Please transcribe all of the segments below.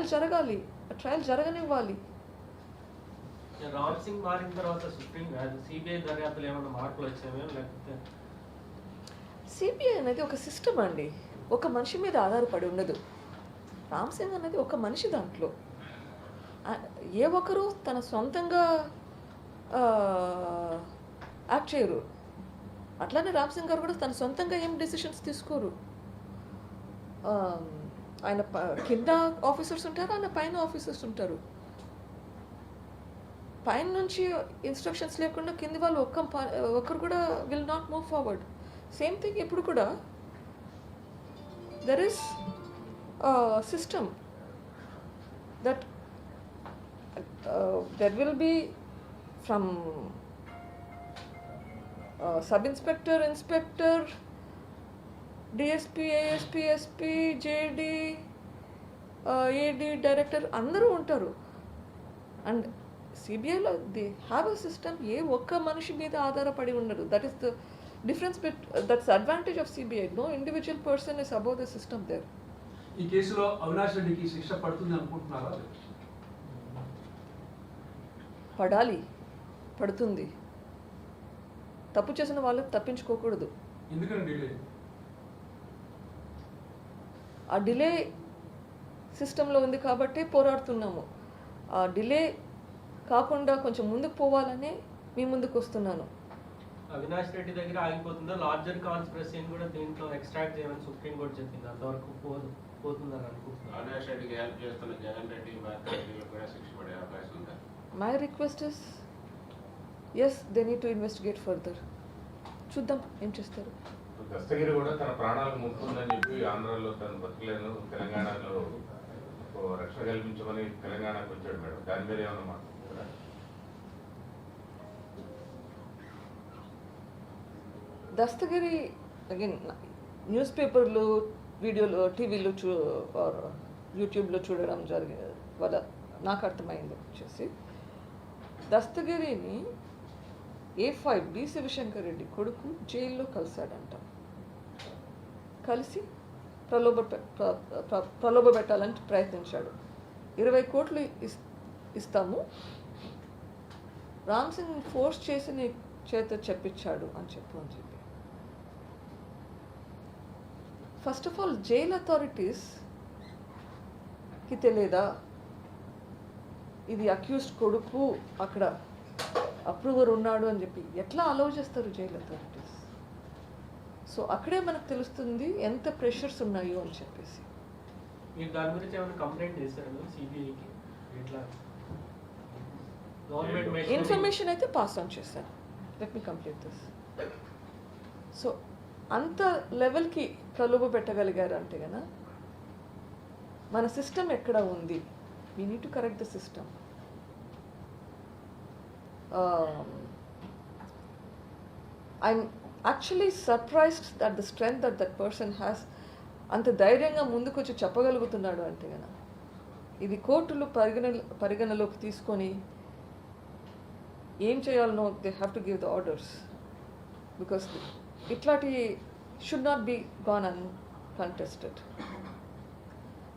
Trial జరగాలి, ఆ trial జరగనివ్వాలి. Ram Singh మారిన తర్వాత సిబిఐ దర్యాప్తులు ఏమైనా మార్పులు వచ్చాయో లేకపోతే? సిబిఐ అనేది ఒక సిస్టమ్ అండి, ఒక మనిషి మీద ఆధారపడి ఉండదు. రామ్ సింగ్ అనేది ఒక మనిషి, దాంట్లో ఏ ఒక్కరు తన సొంతంగా యాక్ట్ చేయరు. అట్లానే రామ్ సింగ్ గారు కూడా తన సొంతంగా ఏం డెసిషన్స్ తీసుకోరు. ఆయన కింద ఆఫీసర్స్ ఉంటారు, ఆయన పైన ఆఫీసర్స్ ఉంటారు. పైన నుంచి ఇన్స్ట్రక్షన్స్ లేకుండా కింది వాళ్ళు ఒక్కరు కూడా will not move forward. Same thing ఇప్పుడు కూడా there is system that there will be from sub inspector, inspector, DSP, ASP, SP, JD, AD, director అందరూ ఉంటారు. అండ్ సిబిఐలో దే హ్యావ్ అ సిస్టమ్, ఏ ఒక్క మనిషి మీద ఆధారపడి ఉండదు. That is the difference that's advantage of CBI. No individual person is above the system there. ఈ కేసులో అవినాష్ రెడ్డికి శిక్ష పడుతుంది అనుకుంటున్నారా? పడాలి, పడుతుంది. తప్పు చేసిన వాళ్ళు తప్పించుకోకూడదు. ఎందుకని డిలే? ఆ డిలే సిస్టంలో ఉంది కాబట్టి పోరాడుతున్నాము. ఆ డిలే కాకుండా కొంచెం ముందుకు పోవాలని మీ ముందుకు వస్తున్నాను. అవినాష్ రెడ్డి దగ్గర ఆగిపోతుందా? లార్జర్ కాన్స్పిరసీ కూడా దీంట్లో ఎక్స్ట్రాక్ట్ చేయమని సుప్రీం కోర్టు చెప్పింది. అంతవరకు పోతుందని అనుకుంటున్నాను. అవినాష్ రెడ్డికి హెల్ప్ చేస్తున్న జగన్ రెడ్డి, భారత రెడ్డిలకు కూడా శిక్ష పడే అవకాశం ఉందా? My request is yes, they need to investigate further. చూద్దాం ఏం చేస్తారు. దస్తగిరి కూడా తన ప్రాణాలకు ముప్పుందని చెప్పి ఆంధ్రాలో తన బతుకులను తెలంగాణలో రక్షణ కల్పించమని తెలంగాణకు వచ్చాడు మేడం. దాని మీద ఏమన్నా మాట్లాడుతున్నారా? దస్తగిరి అగైన్ న్యూస్ పేపర్లు, వీడియోలు, టీవీలో యూట్యూబ్లో చూడడం జరిగింది వల్ల నాకు అర్థమైంది వచ్చేసి దస్తగిరిని A5 బి శివశంకర్ రెడ్డి కొడుకు జైల్లో కలిశాడంట. కలిసి ప్రలోభ పెట్టాలని ప్రయత్నించాడు. 20 కోట్లు ఇస్తాము, రామ్ సింగ్ ఫోర్స్ చేసి నీ చేత చెప్పించాడు అని చెప్పి ఫస్ట్ ఆఫ్ ఆల్ జైల్ అథారిటీస్కి తెలియదా ఇది అక్యూజ్డ్ కొడుకు, అక్కడ అప్రూవర్ ఉన్నాడు అని చెప్పి ఎట్లా అలౌ చేస్తారు జైల్ అథారిటీస్? సో అక్కడే మనకు తెలుస్తుంది ఎంత ప్రెషర్స్ ఉన్నాయో అని చెప్పేసి. మీరు దాని గురించి ఏమైనా కంప్లైంట్ చేశారు సిబిఐకి? ఇట్లా గవర్నమెంట్ ఇన్ఫర్మేషన్ అయితే పాస్ ఆన్ చేశాను. Let me complete this. So అంత లెవెల్కి ప్రలోభ పెట్టగలిగారు అంటే కదా మన సిస్టమ్ ఎక్కడ ఉంది? We need to correct the system. I'm actually surprised that the strength that person has. అంత ధైర్యంగా ముందుకు వచ్చి చెప్పగలుగుతున్నాడు అంటే కదా ఇది కోర్టులు పరిగణలోకి తీసుకొని ఏం చేయాలనో they have to give the orders because ఇట్లాంటి should not be gone uncontested.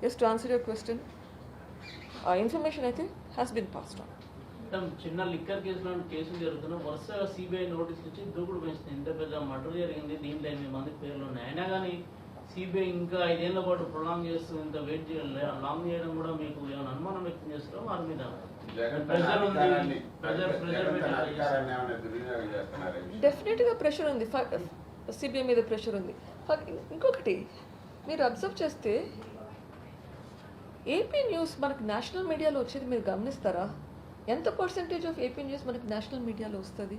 Just to answer your question, ఆ ఇన్ఫర్మేషన్ అయితే హ్యాస్ బిన్ పాస్డ్ ఆన్. చిన్న లిక్కర్ కేసులో కేసులు జరుగుతున్నా వరుసగా సిబిఐ నోటీసులు ఇచ్చి దూకుడు పెంచుతుంది. ఇంత పెద్ద మర్డర్ జరిగింది, దీంట్లో 8 మంది పేర్లు ఉన్నాయి. అయినా కానీ సిబిఐ ఇంకా 5 ఏళ్ల పాటు ప్రొలాంగ్ చేస్తూ ఇంత వెయిట్ చేయాలి, లాంగ్ చేయడం కూడా మీకు ఏమైనా అనుమానం వ్యక్తం చేస్తారో వారి మీద? డెఫినెట్గా ప్రెషర్ ఉంది, సిబిఐ మీద ప్రెషర్ ఉంది. ఇంకొకటి మీరు అబ్జర్వ్ చేస్తే ఏపీ న్యూస్ మనకు నేషనల్ మీడియాలో వచ్చేది మీరు గమనిస్తారా? ఎంత పర్సెంటేజ్ ఆఫ్ ఏపీ న్యూస్ మనకి నేషనల్ మీడియాలో వస్తుంది?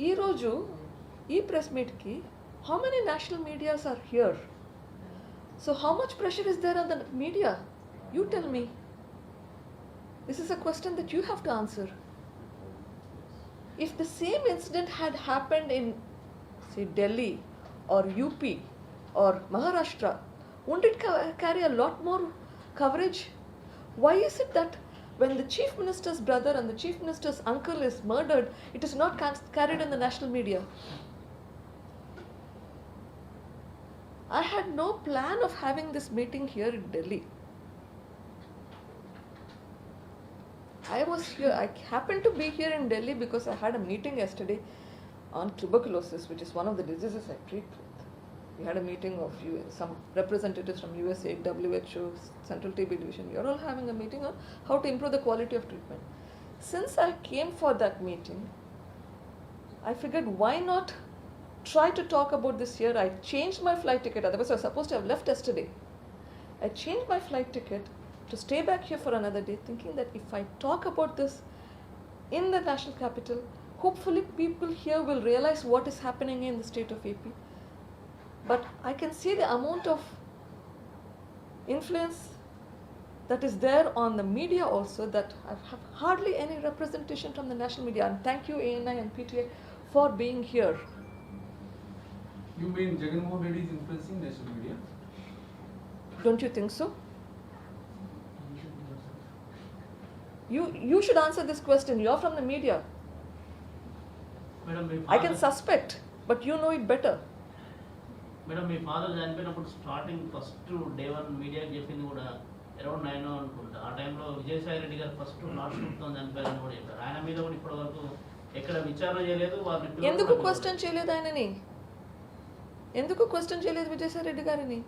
ఈరోజు ఈ ప్రెస్ మీట్కి how many national medias are here? So how much pressure is there on the media? You tell me. This is a question that you have to answer. If the same incident had happened in, say, Delhi or UP or Maharashtra, wouldn't it carry a lot more coverage? Why is it that when the chief minister's brother and the chief minister's uncle is murdered, it is not carried in the national media? I had no plan of having this meeting here in Delhi. I happened to be here in Delhi because I had a meeting yesterday on tuberculosis, which is one of the diseases I treat with. We had a meeting of some representatives from USAID, WHO, Central TB Division. You're all having a meeting on how to improve the quality of treatment. Since I came for that meeting, I figured why not try to talk about this here. I changed my flight ticket, otherwise I was supposed to have left yesterday. I changed my flight ticket to stay back here for another day, thinking that if I talk about this in the national capital, hopefully people here will realize what is happening in the state of AP. But I can see the amount of influence that is there on the media also, that I have hardly any representation from the national media. And thank you ANI and PTA for being here. You mean Jagannath Reddy is influencing national media? Don't you think so? You should answer this question. You're from the media. Madam me I can suspect, but you know it better. Madam me father చనిపోయినప్పుడు starting first day 1 మీడియాకి చెప్పింది కూడా around 9 అనుకుంటా. ఆ టైంలో విజయసాయి రెడ్డి గారు first last చూపుతాం చనిపోయారని కూడా చెప్పారు. ఆయన మీద కూడా ఇప్పటి వరకు ఎక్కడ విచారణ చేయలేదు. వారిని ఎందుకు క్వశ్చన్ చేయలేదు ఆయనని? ఎందుకు క్వశ్చన్ చేయలేదు విజయసాయి రెడ్డి గారిని?